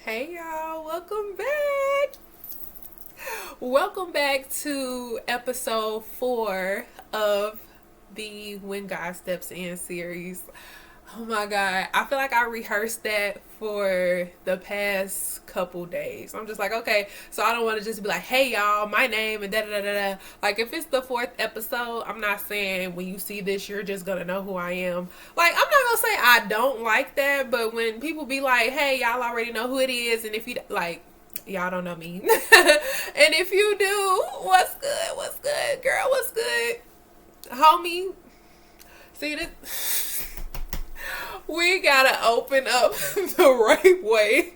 Hey y'all, welcome back. Welcome back to episode 4 of the When God Steps In series. Oh my god, I feel like I rehearsed that for the past couple days. I'm just like, okay, so I don't want to just be like, hey y'all, my name and da da da da. Like, if it's the 4th episode, I'm not saying when you see this, you're just gonna know who I am. Like, I'm not gonna say I don't like that, but when people be like, hey, y'all already know who it is, and if you like, y'all don't know me. And if you do, what's good? What's good, girl? What's good, homie? See this? We gotta open up the right way.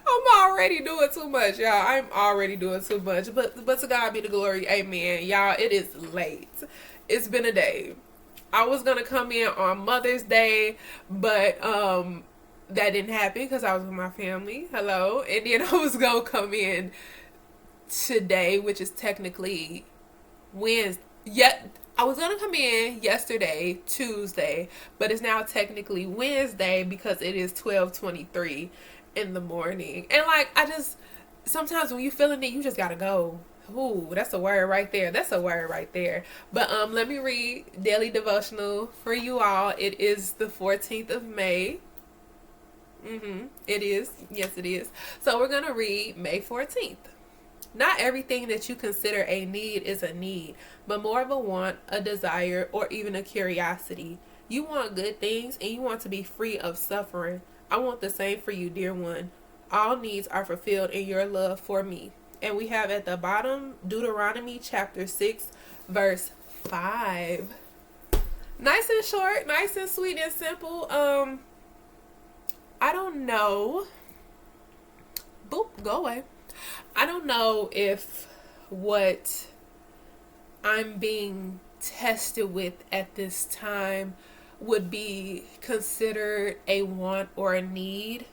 I'm already doing too much, y'all. I'm already doing too much. But to God be the glory. Amen. Y'all, it is late. It's been a day. I was gonna come in on Mother's Day, but that didn't happen because I was with my family. Hello. And then I was gonna come in today, which is technically Wednesday. Yet I was gonna come in yesterday, Tuesday, but it's now technically Wednesday because it is 12:23 in the morning. And like, I just sometimes when you feeling it, you just gotta go. Ooh, that's a word right there. That's a word right there. But let me read daily devotional for you all. It is the 14th of May. It is. Yes, it is. So we're gonna read May 14th. Not everything that you consider a need is a need, but more of a want, a desire, or even a curiosity. You want good things and you want to be free of suffering. I want the same for you, dear one. All needs are fulfilled in your love for me. And we have at the bottom Deuteronomy chapter 6, verse 5. Nice and short, nice and sweet and simple. I don't know. Boop, go away. I don't know if what I'm being tested with at this time would be considered a want or a need.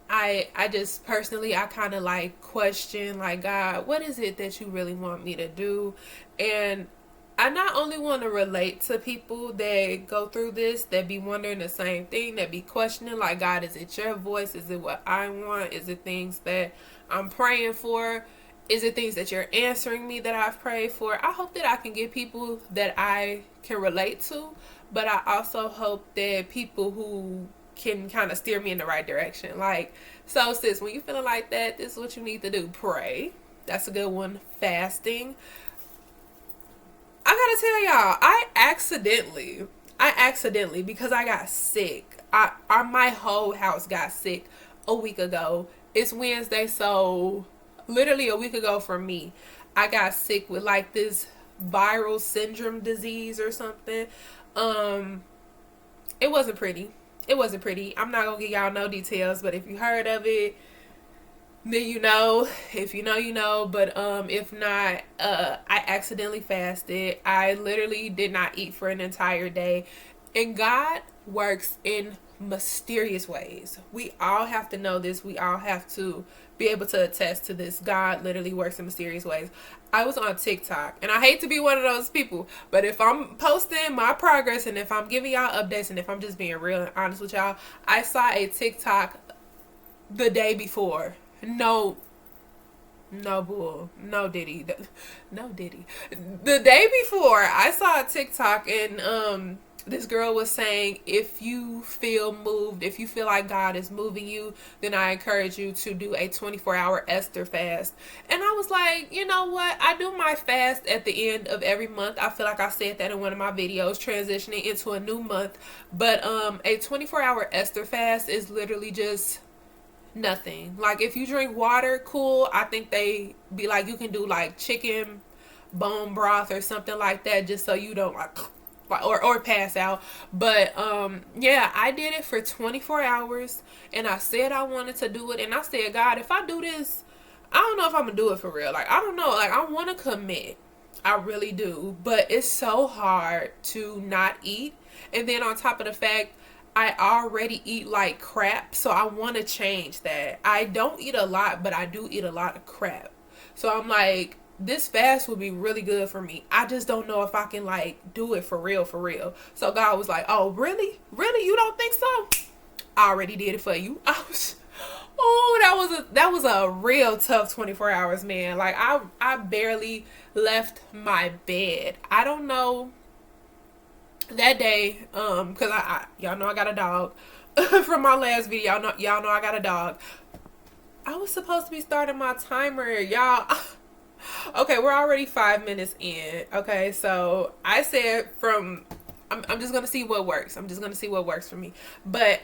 I just personally, I kind of like question, like, God, what is it that you really want me to do? And I not only want to relate to people that go through this, that be wondering the same thing, that be questioning, like, God, is it your voice? Is it what I want? Is it things that I'm praying for? Is it things that you're answering me that I've prayed for? I hope that I can get people that I can relate to, but I also hope that people who can kind of steer me in the right direction. Like, so sis, when you feeling like that, this is what you need to do. Pray. That's a good one. Fasting. I gotta tell y'all, I accidentally, because I got sick. My whole house got sick a week ago. It's Wednesday, so literally a week ago for me, I got sick with like this viral syndrome disease or something. Um, it wasn't pretty. It wasn't pretty. I'm not gonna give y'all no details, but if you heard of it, then you know. If you know, you know. But if not, I accidentally fasted. I literally did not eat for an entire day. And God works in mysterious ways. We all have to know this. We all have to be able to attest to this. God literally works in mysterious ways. I was on TikTok, and I hate to be one of those people, but if I'm posting my progress and if I'm giving y'all updates and if I'm just being real and honest with y'all, I saw a TikTok the day before. No, no bull. No Diddy. No Diddy. The day before, I saw a TikTok and this girl was saying, if you feel moved, if you feel like God is moving you, then I encourage you to do a 24-hour Esther fast. And I was like, you know what? I do my fast at the end of every month. I feel like I said that in one of my videos, transitioning into a new month. But a 24-hour Esther fast is literally just nothing. Like, if you drink water, cool. I think they be like, you can do like chicken bone broth or something like that, just so you don't like or pass out. But yeah, I did it for 24 hours and I said I wanted to do it, and I said, God, if I do this, I don't know if I'm gonna do it for real. Like, I don't know. Like, I want to commit. I really do. But it's so hard to not eat. And then on top of the fact, I already eat like crap, so I want to change that. I don't eat a lot, but I do eat a lot of crap. So I'm like, this fast would be really good for me. I just don't know if I can like do it for real, for real. So God was like, oh, really? Really? You don't think so? I already did it for you. Oh, that was a real tough 24 hours, man. Like I barely left my bed. I don't know that day, cause I y'all know I got a dog from my last video. Y'all know I got a dog. I was supposed to be starting my timer, y'all. Okay, we're already 5 minutes in. Okay, so I said I'm just gonna see what works. I'm just gonna see what works for me. But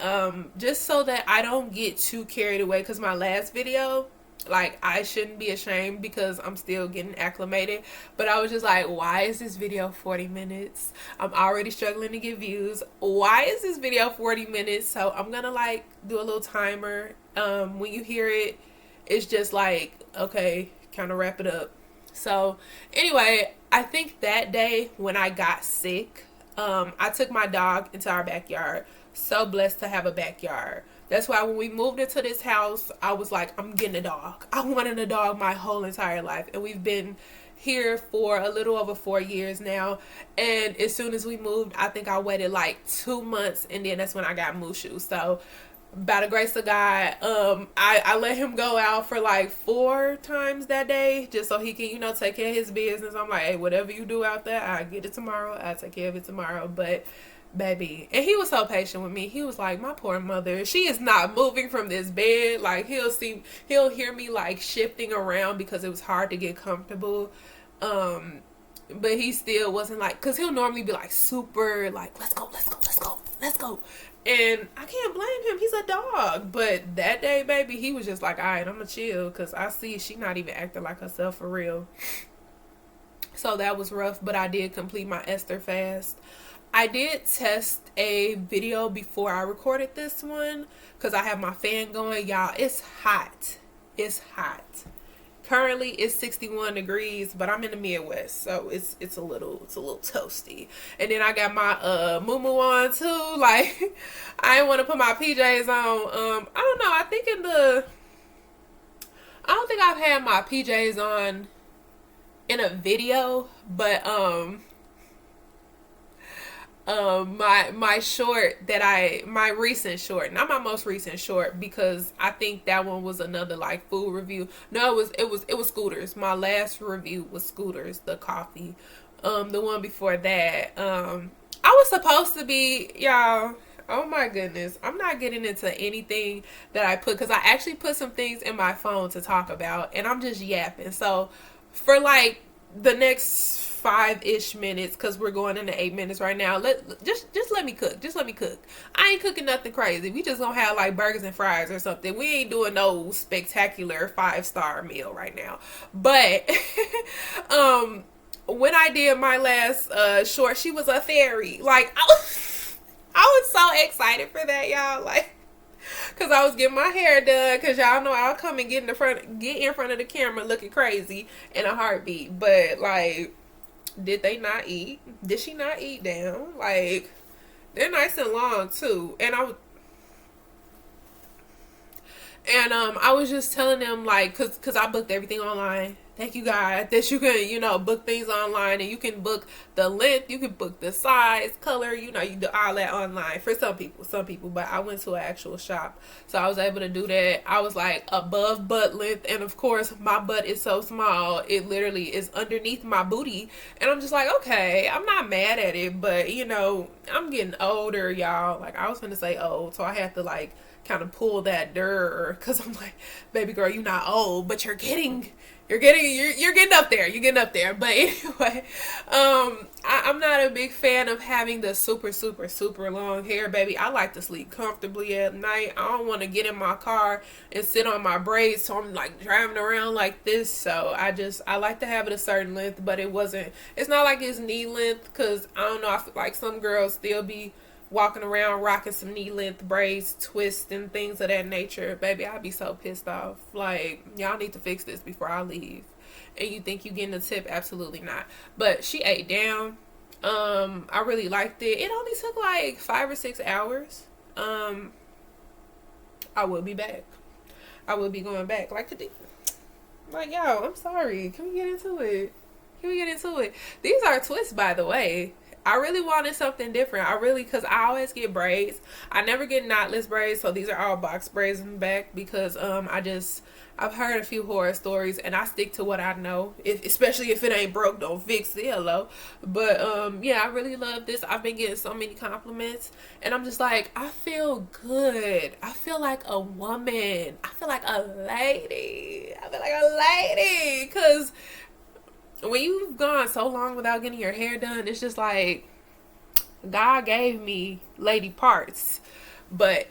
just so that I don't get too carried away, because my last video, like, I shouldn't be ashamed because I'm still getting acclimated. But I was just like, why is this video 40 minutes? I'm already struggling to get views. Why is this video 40 minutes? So I'm gonna like do a little timer. When you hear it, it's just like, okay, kind of wrap it up. So anyway, I think that day when I got sick, I took my dog into our backyard. So blessed to have a backyard. That's why when we moved into this house, I was like, I'm getting a dog. I wanted a dog my whole entire life. And we've been here for a little over 4 years now. And as soon as we moved, I think I waited like 2 months, and then that's when I got Mushu. So by the grace of God, I let him go out for like 4 times that day, just so he can, you know, take care of his business. I'm like, hey, whatever you do out there, I'll get it tomorrow. I'll take care of it tomorrow. But baby, and he was so patient with me. He was like, my poor mother, she is not moving from this bed. Like, he'll hear me like shifting around because it was hard to get comfortable. But he still wasn't like, because he'll normally be like super like, let's go, let's go, let's go, let's go. And I can't blame him. He's a dog. But that day, baby, he was just like, all right, I'm going to chill, because I see she not even acting like herself for real. So that was rough, but I did complete my Esther fast. I did test a video before I recorded this one, because I have my fan going. Y'all, it's hot. It's hot. Currently it's 61 degrees, but I'm in the Midwest, so it's a little toasty. And then I got my muumuu on too. Like, I didn't want to put my PJs on. I don't know. I don't think I've had my PJs on in a video, but my short that my recent short, not my most recent short, because I think that one was another like food review. No, it was Scooters. My last review was Scooters, the coffee. The one before that, I was supposed to be, y'all, oh my goodness, I'm not getting into anything that I put, because I actually put some things in my phone to talk about, and I'm just yapping. So for like the next 5-ish minutes, because we're going into 8 minutes right now, just let me cook. Just let me cook. I ain't cooking nothing crazy. We just gonna have like burgers and fries or something. We ain't doing no spectacular 5-star meal right now. But when I did my last short, she was a fairy. Like, I was so excited for that, y'all. Like, because I was getting my hair done, because y'all know I'll come and get in front of the camera looking crazy in a heartbeat. But like, did they not eat? Did she not eat down? Like, they're nice and long too. And I was just telling them, like, cause I booked everything online. Thank you, God, that you can, you know, book things online, and you can book the length, you can book the size, color, you know, you do all that online for some people, but I went to an actual shop, so I was able to do that. I was like above butt length, and of course my butt is so small, it literally is underneath my booty, and I'm just like, okay, I'm not mad at it, but you know, I'm getting older, y'all. Like, I was gonna say old, so I had to like kind of pull that dirt, because I'm like, baby girl, you're not old, but you're getting up there. You're getting up there. But anyway, I'm not a big fan of having the super, super, super long hair, baby. I like to sleep comfortably at night. I don't want to get in my car and sit on my braids, so I'm like driving around like this. So I like to have it a certain length, but it's not like it's knee length, because I don't know, I feel like some girls still be walking around rocking some knee length braids, twists, and things of that nature. Baby, I'd be so pissed off. Like, y'all need to fix this before I leave. And you think you getting a tip? Absolutely not. But she ate down. I really liked it. It only took like 5 or 6 hours. I will be back. I will be going back. Like, yo, I'm sorry. Can we get into it? These are twists, by the way. I really wanted something different. Because I always get braids. I never get knotless braids, so these are all box braids in the back because I've heard a few horror stories and I stick to what I know. Especially if it ain't broke, don't fix it. Hello. But yeah, I really love this. I've been getting so many compliments and I'm just like, I feel good. I feel like a woman. I feel like a lady. Cause when you've gone so long without getting your hair done, it's just like God gave me lady parts, but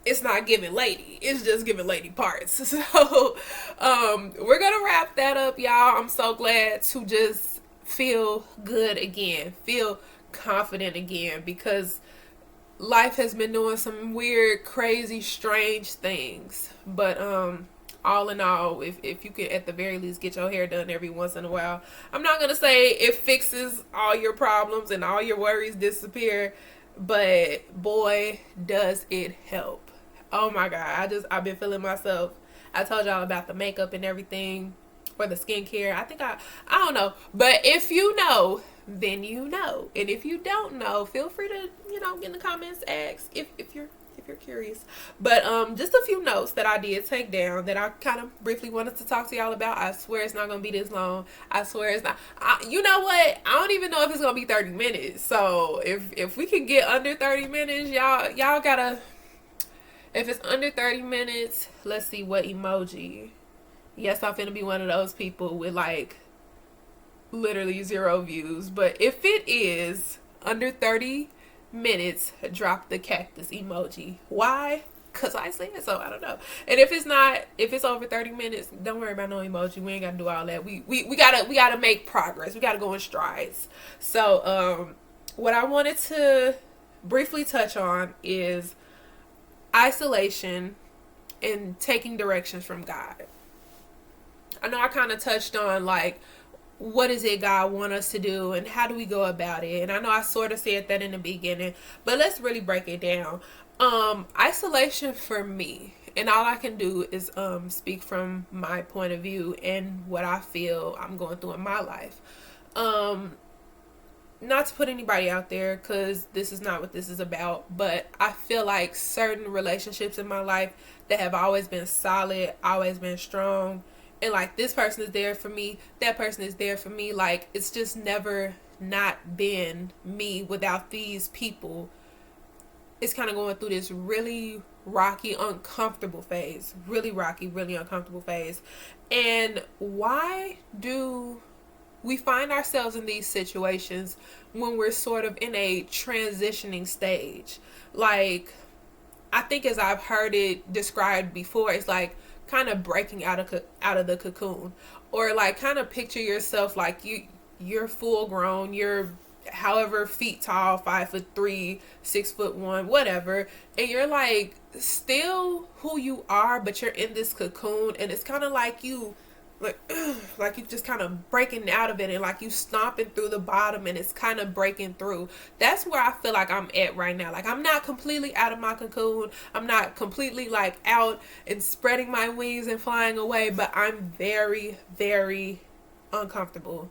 it's not giving lady. It's just giving lady parts. So we're gonna wrap that up, y'all. I'm so glad to just feel good again, feel confident again, because life has been doing some weird, crazy, strange things. But all in all, if you could at the very least get your hair done every once in a while, I'm not gonna say it fixes all your problems and all your worries disappear, but boy does it help. Oh my god, I've been feeling myself. I told y'all about the makeup and everything, or the skincare. I don't know, but if you know, then you know, and if you don't know, feel free to get in the comments, ask if you're curious. But just a few notes that I did take down that I kind of briefly wanted to talk to y'all about. I swear it's not gonna be this long. I swear it's not. You know what? I don't even know if it's gonna be 30 minutes. So if we can get under 30 minutes, y'all gotta. If it's under 30 minutes, let's see what emoji. Yes, I'm finna be one of those people with like literally 0 views. But if it is under 30 minutes, drop the cactus emoji. Why? Because I said so. I don't know. And if it's over 30 minutes, don't worry about no emoji. We ain't gotta do all that. We gotta make progress. We gotta go in strides. So what I wanted to briefly touch on is isolation and taking directions from God. I know I kind of touched on like, what is it God want us to do and how do we go about it? And I know I sort of said that in the beginning, but let's really break it down. Isolation for me, and all I can do is speak from my point of view and what I feel I'm going through in my life. Not to put anybody out there, because this is not what this is about, but I feel like certain relationships in my life that have always been solid, always been strong, and like this person is there for me, that person is there for me, like it's just never not been me without these people. It's kind of going through this really rocky, uncomfortable phase. Really rocky, really uncomfortable phase. And why do we find ourselves in these situations when we're sort of in a transitioning stage? Like, I think as I've heard it described before, it's like kind of breaking out of the cocoon, or like kind of picture yourself like you're full grown, you're however feet tall, 5'3", 6'1", whatever, and you're like still who you are, but you're in this cocoon, and it's kind of like you like you just kind of breaking out of it, and like you stomping through the bottom and it's kind of breaking through. That's where I feel like I'm at right now. Like I'm not completely out of my cocoon, I'm not completely like out and spreading my wings and flying away, but I'm very, very uncomfortable.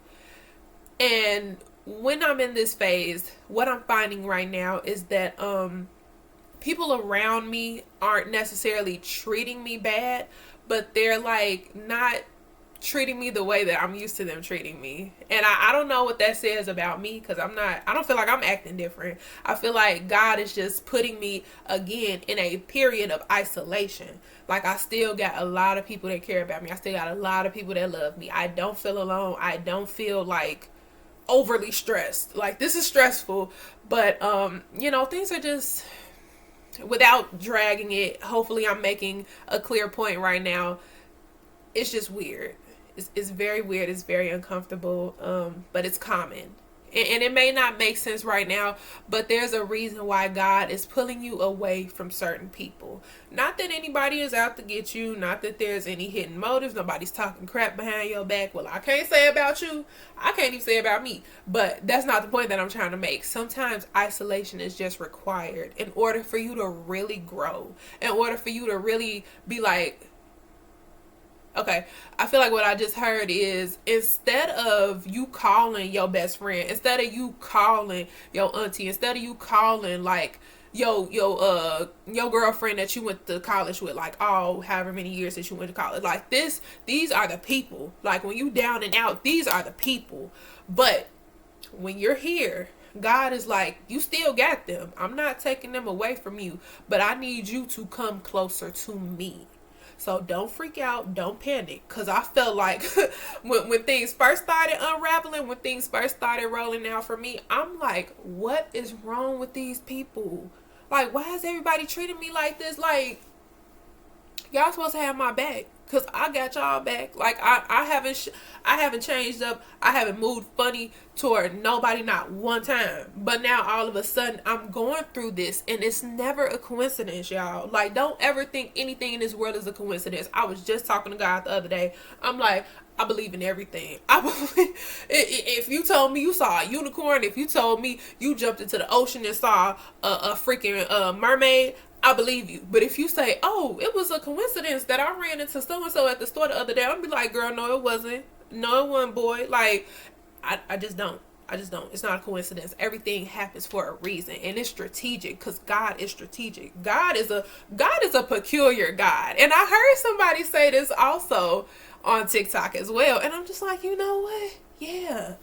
And when I'm in this phase, what I'm finding right now is that people around me aren't necessarily treating me bad, but they're like not treating me the way that I'm used to them treating me. And I don't know what that says about me, because I don't feel like I'm acting different. I feel like God is just putting me again in a period of isolation. Like I still got a lot of people that care about me. I still got a lot of people that love me. I don't feel alone. I don't feel like overly stressed. Like this is stressful, but things are just, without dragging it, hopefully I'm making a clear point right now, it's just weird. It's very weird. It's very uncomfortable. But it's common. And it may not make sense right now, but there's a reason why God is pulling you away from certain people. Not that anybody is out to get you. Not that there's any hidden motives. Nobody's talking crap behind your back. Well, I can't say about you. I can't even say about me. But that's not the point that I'm trying to make. Sometimes isolation is just required in order for you to really grow. In order for you to really be like, Okay, I feel like what I just heard is, instead of you calling your best friend, instead of you calling your auntie, instead of you calling like your girlfriend that you went to college with, like, oh, however many years that you went to college, like these are the people. Like, when you down and out, these are the people. But when you're here, God is like, you still got them. I'm not taking them away from you, but I need you to come closer to me. So don't freak out, don't panic, because I felt like when things first started unraveling, when things first started rolling out for me, I'm like, what is wrong with these people? Like, why is everybody treating me like this? Like, y'all supposed to have my back, cause I got y'all back. Like, I haven't changed up. I haven't moved funny toward nobody, not one time. But now all of a sudden I'm going through this, and it's never a coincidence, y'all. Like, don't ever think anything in this world is a coincidence. I was just talking to God the other day. I'm like, I believe in everything. I believe, if you told me you saw a unicorn, if you told me you jumped into the ocean and saw a freaking mermaid, I believe you. But if you say, oh, it was a coincidence that I ran into so and so at the store the other day, I'm be like, girl, no, it wasn't. No, it wasn't, boy. Like, I just don't. I just don't. It's not a coincidence. Everything happens for a reason, and it's strategic, because God is strategic. God is a peculiar God. And I heard somebody say this also on TikTok as well, and I'm just like, you know what? Yeah.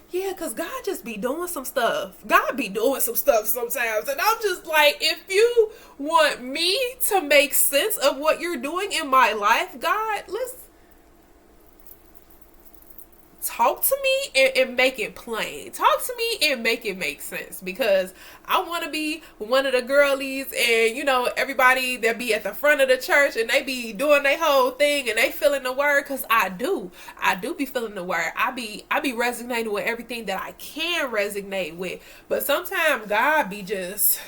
Yeah, because God just be doing some stuff. God be doing some stuff sometimes. And I'm just like, if you want me to make sense of what you're doing in my life, God, let's talk to me and make it plain. Talk to me and make it make sense, because I want to be one of the girlies, and everybody that be at the front of the church and they be doing their whole thing and they feeling the word, because I do be feeling the word. I be resonating with everything that I can resonate with. But sometimes God be just,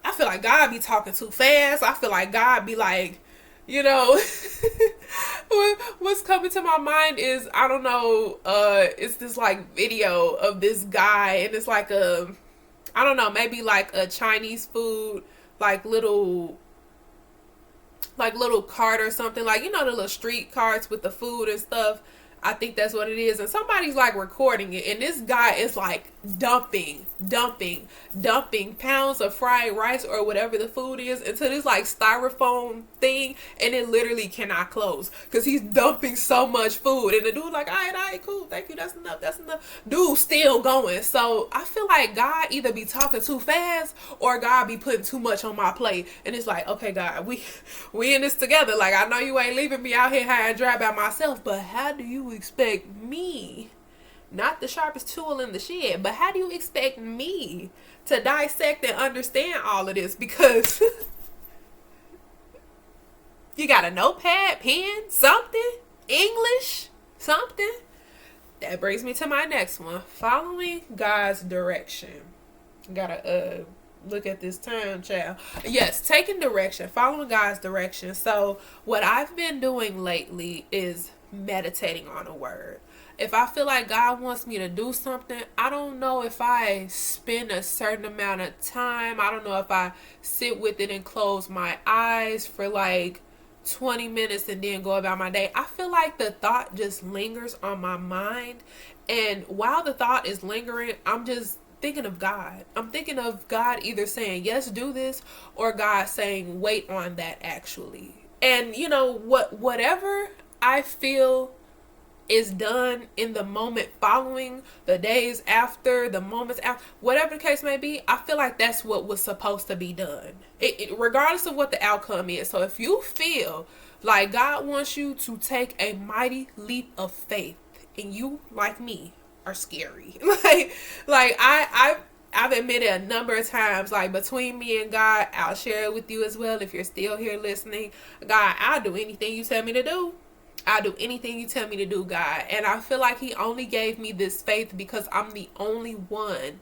I feel like God be talking too fast. I feel like God be like, what's coming to my mind is, I don't know, it's this like video of this guy, and it's like I don't know, maybe like a Chinese food, like little cart or something, like, the little street carts with the food and stuff. I think that's what it is. And somebody's like recording it, and this guy is like dumping pounds of fried rice or whatever the food is into this like styrofoam thing, and it literally cannot close because he's dumping so much food. And the dude's like, all right, cool, thank you, that's enough. Dude still going. So I feel like God either be talking too fast, or God be putting too much on my plate, and it's like, okay, God, we in this together. Like, I know you ain't leaving me out here high and dry by myself, but how do you expect me, not the sharpest tool in the shed, but how do you expect me to dissect and understand all of this? Because you got a notepad, pen, something, English, something. That brings me to my next one: following God's direction. Gotta look at this time, child. Yes, taking direction, following God's direction. So what I've been doing lately is meditating on a word. If I feel like God wants me to do something, I don't know if I spend a certain amount of time. I don't know if I sit with it and close my eyes for like 20 minutes and then go about my day. I feel like the thought just lingers on my mind. And while the thought is lingering, I'm just thinking of God. I'm thinking of God either saying, yes, do this, or God saying, wait on that actually. And whatever I feel is done in the moment following, the days after, the moments after, whatever the case may be, I feel like that's what was supposed to be done. Regardless of what the outcome is. So if you feel like God wants you to take a mighty leap of faith, and you, like me, are scary. I've admitted a number of times, like, between me and God, I'll share it with you as well if you're still here listening. God, I'll do anything you tell me to do. I'll do anything you tell me to do, God. And I feel like he only gave me this faith because I'm the only one,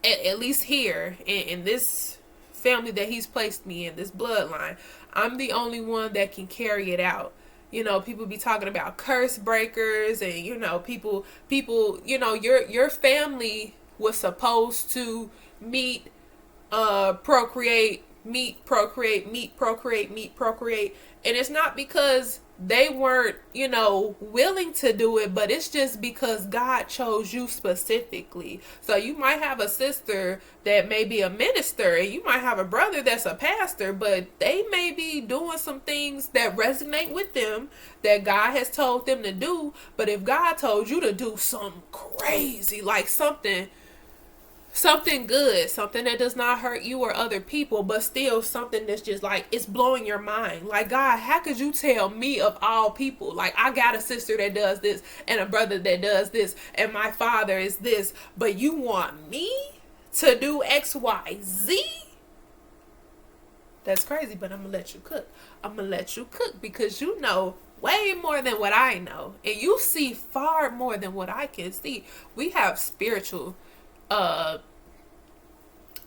at least here in this family that he's placed me in, this bloodline, I'm the only one that can carry it out. People be talking about curse breakers, and people, your family was supposed to meet, procreate, meat, procreate, meat, procreate, meat, procreate. And it's not because they weren't, willing to do it, but it's just because God chose you specifically. So you might have a sister that may be a minister, and you might have a brother that's a pastor, but they may be doing some things that resonate with them that God has told them to do. But if God told you to do something crazy, like something good, something that does not hurt you or other people, but still something that's just like, it's blowing your mind. Like, God, how could you tell me of all people? Like, I got a sister that does this and a brother that does this, and my father is this, but you want me to do X, Y, Z? That's crazy, but I'm gonna let you cook. I'm gonna let you cook because you know way more than what I know, and you see far more than what I can see. We have spiritual,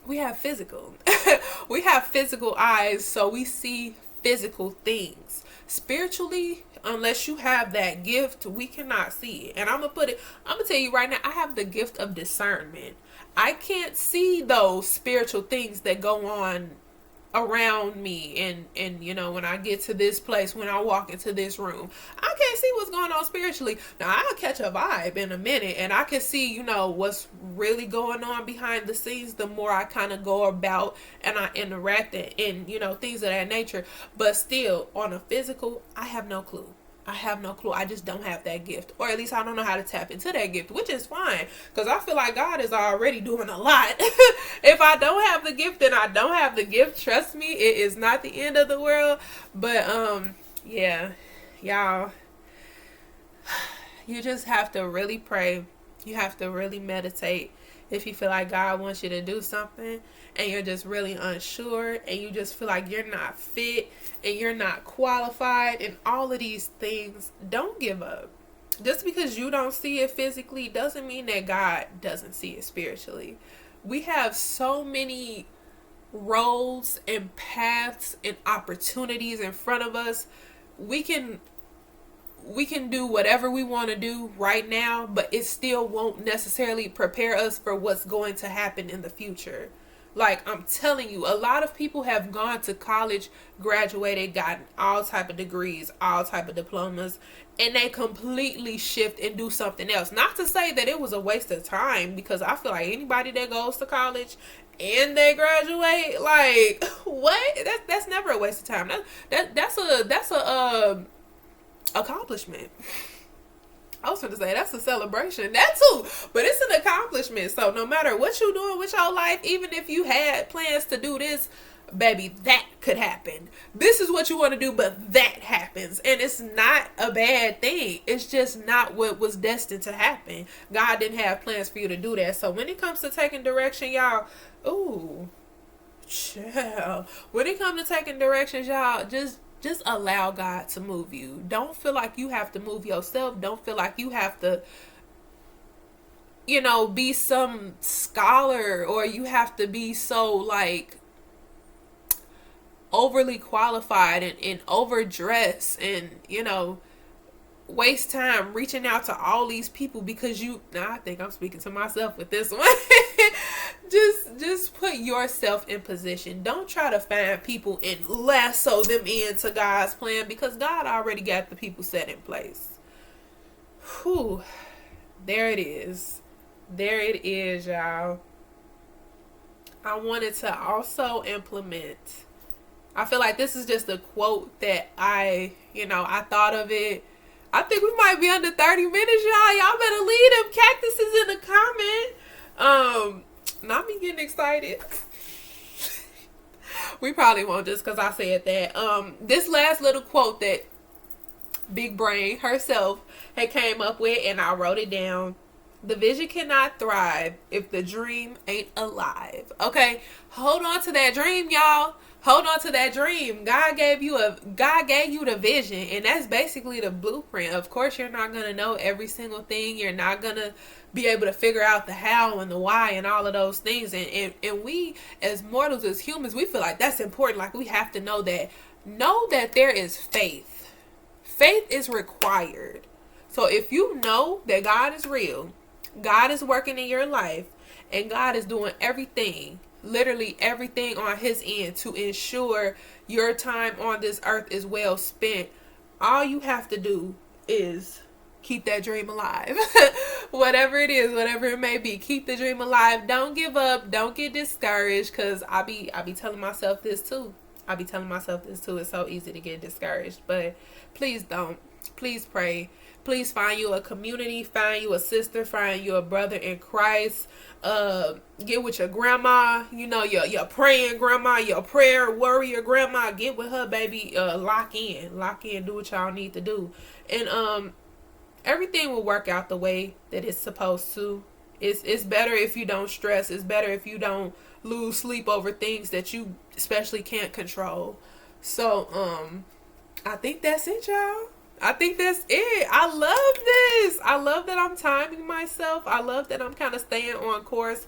we have physical we have physical eyes, so we see physical things. Spiritually, unless you have that gift, we cannot see it. And I'm gonna tell you right now, I have the gift of discernment. I can't see those spiritual things that go on around me, and when I get to this place, when I walk into this room, I can't see what's going on spiritually. Now I'll catch a vibe in a minute, and I can see what's really going on behind the scenes the more I kind of go about and I interact and things of that nature. But still, on a physical, I have no clue. I just don't have that gift, or at least I don't know how to tap into that gift, which is fine, because I feel like God is already doing a lot. If I don't have the gift, then I don't have the gift. Trust me, it is not the end of the world. But yeah, y'all, you just have to really pray. You have to really meditate. If you feel like God wants you to do something and you're just really unsure and you just feel like you're not fit and you're not qualified and all of these things, don't give up. Just because you don't see it physically doesn't mean that God doesn't see it spiritually. We have so many roads and paths and opportunities in front of us. We can do whatever we want to do right now, but it still won't necessarily prepare us for what's going to happen in the future. Like, I'm telling you, a lot of people have gone to college, graduated, gotten all type of degrees, all type of diplomas, and they completely shift and do something else. Not to say that it was a waste of time, because I feel like anybody that goes to college and they graduate, like, what? That's never a waste of time. That's a accomplishment. I was going to say that's a celebration, that too, but it's an accomplishment. So no matter what you're doing with your life, even if you had plans to do this, baby, that could happen. This is what you want to do, but that happens, and it's not a bad thing. It's just not what was destined to happen. God didn't have plans for you to do that. So when it comes to taking direction, y'all, ooh, chill. When it comes to taking directions, y'all, just allow God to move you. Don't feel like you have to move yourself. Don't feel like you have to, be some scholar, or you have to be so like overly qualified and overdressed and, waste time reaching out to all these people because I think I'm speaking to myself with this one. Just put yourself in position. Don't try to find people and lasso them into God's plan, because God already got the people set in place. Whew. There it is, y'all. I wanted to also implement, I feel like this is just a quote that I thought of it. I think we might be under 30 minutes, y'all. Y'all better leave them cactuses in the comment. Not me getting excited. We probably won't, just because I said that. This last little quote that Big Brain herself had came up with, and I wrote it down. The vision cannot thrive if the dream ain't alive. Okay, hold on to that dream, y'all. Hold on to that dream. God gave you the vision, and that's basically the blueprint. Of course, you're not going to know every single thing. You're not going to be able to figure out the how and the why and all of those things. And we, as mortals, as humans, we feel like that's important. Like, we have to know that. Know that there is faith. Faith is required. So if you know that God is real, God is working in your life, and God is doing everything literally everything on his end to ensure your time on this earth is well spent. All you have to do is keep that dream alive. Whatever it is, whatever it may be, keep the dream alive. Don't give up. Don't get discouraged, because I be telling myself this too. It's so easy to get discouraged, but please don't. Please pray. Please find you a community, find you a sister, find you a brother in Christ. Get with your grandma, your praying grandma, your prayer warrior grandma. Get with her, baby. Lock in, do what y'all need to do. And everything will work out the way that it's supposed to. It's better if you don't stress. It's better if you don't lose sleep over things that you especially can't control. So I think that's it, y'all. I think that's it. I love this. I love that I'm timing myself. I love that I'm kind of staying on course.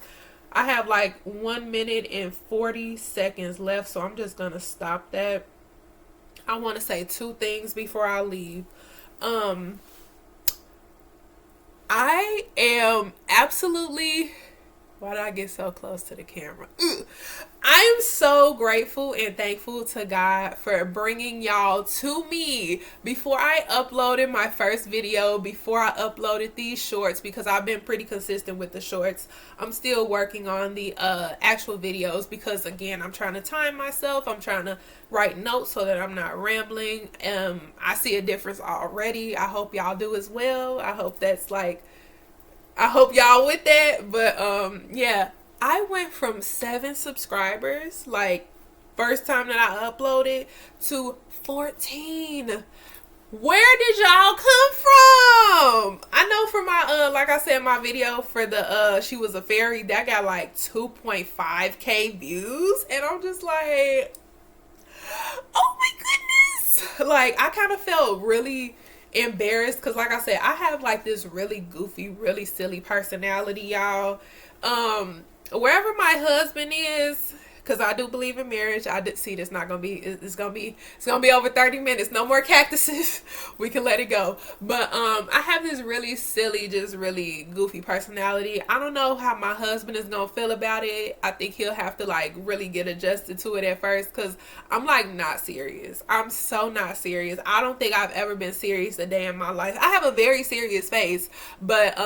I have like 1 minute and 40 seconds left, so I'm just gonna stop that. I want to say 2 things before I leave. I am absolutely... Why did I get so close to the camera? I am so grateful and thankful to God for bringing y'all to me before I uploaded my first video, before I uploaded these shorts, because I've been pretty consistent with the shorts. I'm still working on the actual videos because, again, I'm trying to time myself. I'm trying to write notes so that I'm not rambling. I see a difference already. I hope y'all do as well. I hope y'all with that. But yeah, I went from 7 subscribers like first time that I uploaded to 14. Where did y'all come from? I know for my like I said, my video for the She Was a Fairy, that got like 2.5k views, and I'm just like, oh my goodness. Like, I kind of felt really embarrassed because, like I said, I have like this really goofy, really silly personality, y'all. Wherever my husband is, because I do believe in marriage. I did see this not gonna be. It's gonna be over 30 minutes. No more cactuses. We can let it go. But I have this really silly, just really goofy personality. I don't know how my husband is gonna feel about it. I think he'll have to like really get adjusted to it at first, because I'm like not serious. I'm so not serious. I don't think I've ever been serious a day in my life. I have a very serious face, but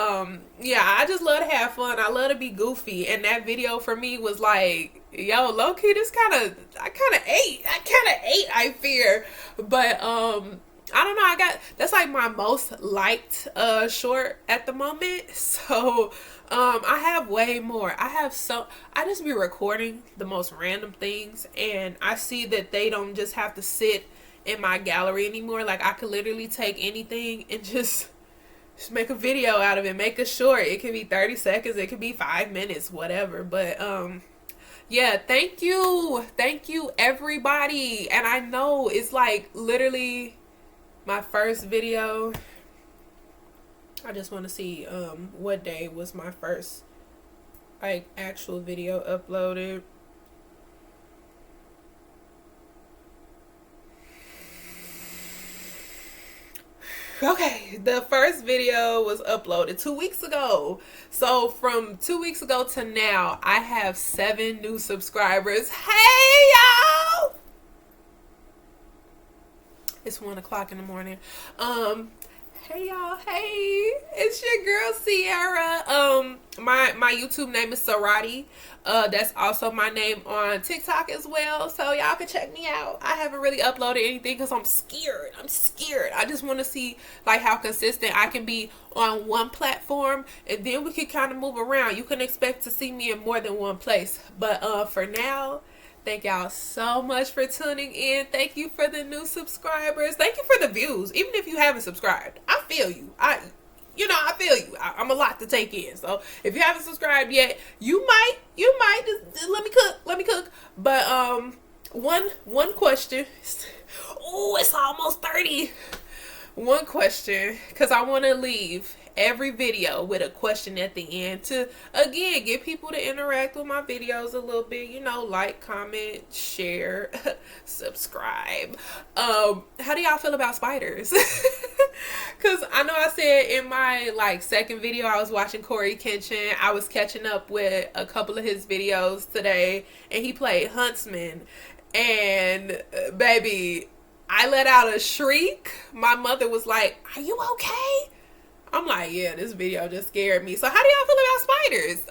yeah, I just love to have fun. I love to be goofy, and that video for me was like, yo, low key, I kind of ate, I fear. But I don't know, that's like my most liked short at the moment. So I have way more. I just be recording the most random things, and I see that they don't just have to sit in my gallery anymore. Like, I could literally take anything and just make a video out of it, make a short. It could be 30 seconds, it could be 5 minutes, whatever. But yeah, thank you everybody. And I know it's like literally my first video. I just want to see what day was my first like actual video uploaded. Okay, the first video was uploaded 2 weeks ago. So from 2 weeks ago to now, I have 7 new subscribers. Hey, y'all! It's 1 o'clock in the morning. Hey, y'all. Hey, it's your girl Sierra. My YouTube name is Sarati. That's also my name on TikTok as well, so y'all can check me out. I haven't really uploaded anything because I'm scared. I just want to see like how consistent I can be on one platform, and then we can kind of move around. You can expect to see me in more than one place, but for now, thank y'all so much for tuning in. Thank you for the new subscribers. Thank you for the views. Even if you haven't subscribed, I feel you. I feel you. I'm a lot to take in. So if you haven't subscribed yet, you might just let me cook. But one question. Oh, it's almost 30. One question, because I want to leave every video with a question at the end to, again, get people to interact with my videos a little bit. You know, like, comment, share, subscribe. How do y'all feel about spiders? Because I know I said in my like second video I was watching Corey Kenshin. I was catching up with a couple of his videos today, and he played Huntsman. And baby, I let out a shriek. My mother was like, "Are you okay?" I'm like, yeah, this video just scared me. So how do y'all feel about spiders?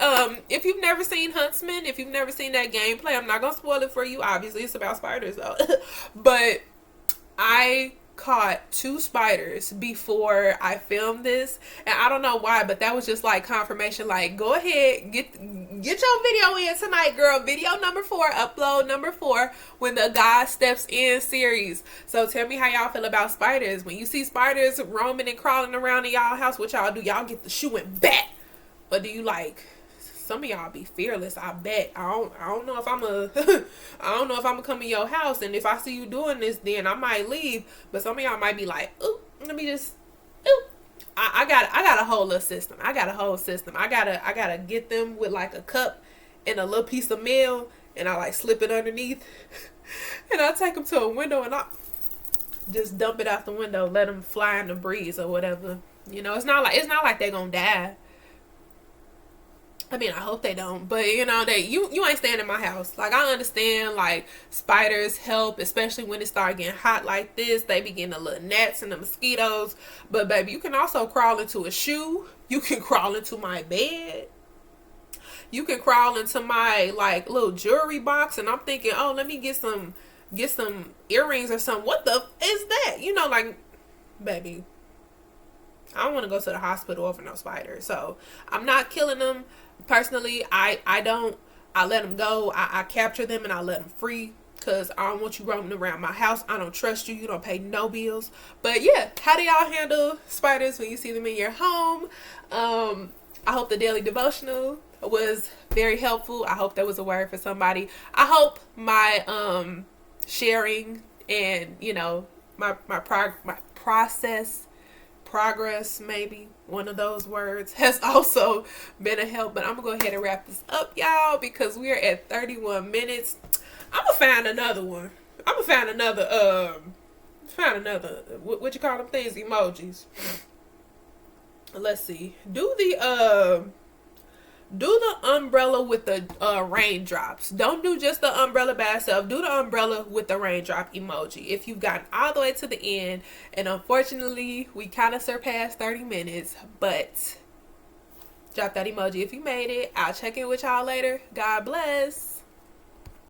If you've never seen Huntsman, if you've never seen that gameplay, I'm not gonna spoil it for you. Obviously, it's about spiders though. But I caught 2 spiders before I filmed this, and I don't know why, but that was just like confirmation, like, go ahead, get your video in tonight, girl. Video number 4, upload number 4, when the God Steps In series. So tell me how y'all feel about spiders. When you see spiders roaming and crawling around in y'all house, what y'all do? Y'all get the shoe and bat, or do you like, some of y'all be fearless, I bet. I don't know if I'm I don't know if I'm gonna come in your house, and if I see you doing this, then I might leave. But some of y'all might be like, ooh, let me just, ooh. I got a whole little system. I gotta get them with like a cup and a little piece of meal, and I like slip it underneath, and I take them to a window, and I just dump it out the window, let them fly in the breeze or whatever. You know, it's not like they're gonna die. I mean, I hope they don't, but you know, you ain't staying in my house. Like, I understand, like, spiders help, especially when it start getting hot like this. They be getting the little gnats and the mosquitoes. But baby, you can also crawl into a shoe. You can crawl into my bed. You can crawl into my like little jewelry box, and I'm thinking, oh, let me get some earrings or something. What the is that? You know, like, baby, I don't want to go to the hospital over no spider. So I'm not killing them. Personally, I let them go. I capture them and I let them free, because I don't want you roaming around my house. I don't trust you. You don't pay no bills. But yeah, how do y'all handle spiders when you see them in your home? I hope the daily devotional was very helpful. I hope that was a word for somebody. I hope my sharing and, you know, my progress, maybe one of those words, has also been a help. But I'm gonna go ahead and wrap this up, y'all, because we are at 31 minutes. I'm gonna find another one. I'm gonna find another what you call them things, emojis. Let's see, do the umbrella with the raindrops. Don't do just the umbrella by itself. Do the umbrella with the raindrop emoji. If you've gotten all the way to the end, and unfortunately we kind of surpassed 30 minutes, but drop that emoji if you made it. I'll check in with y'all later. God bless.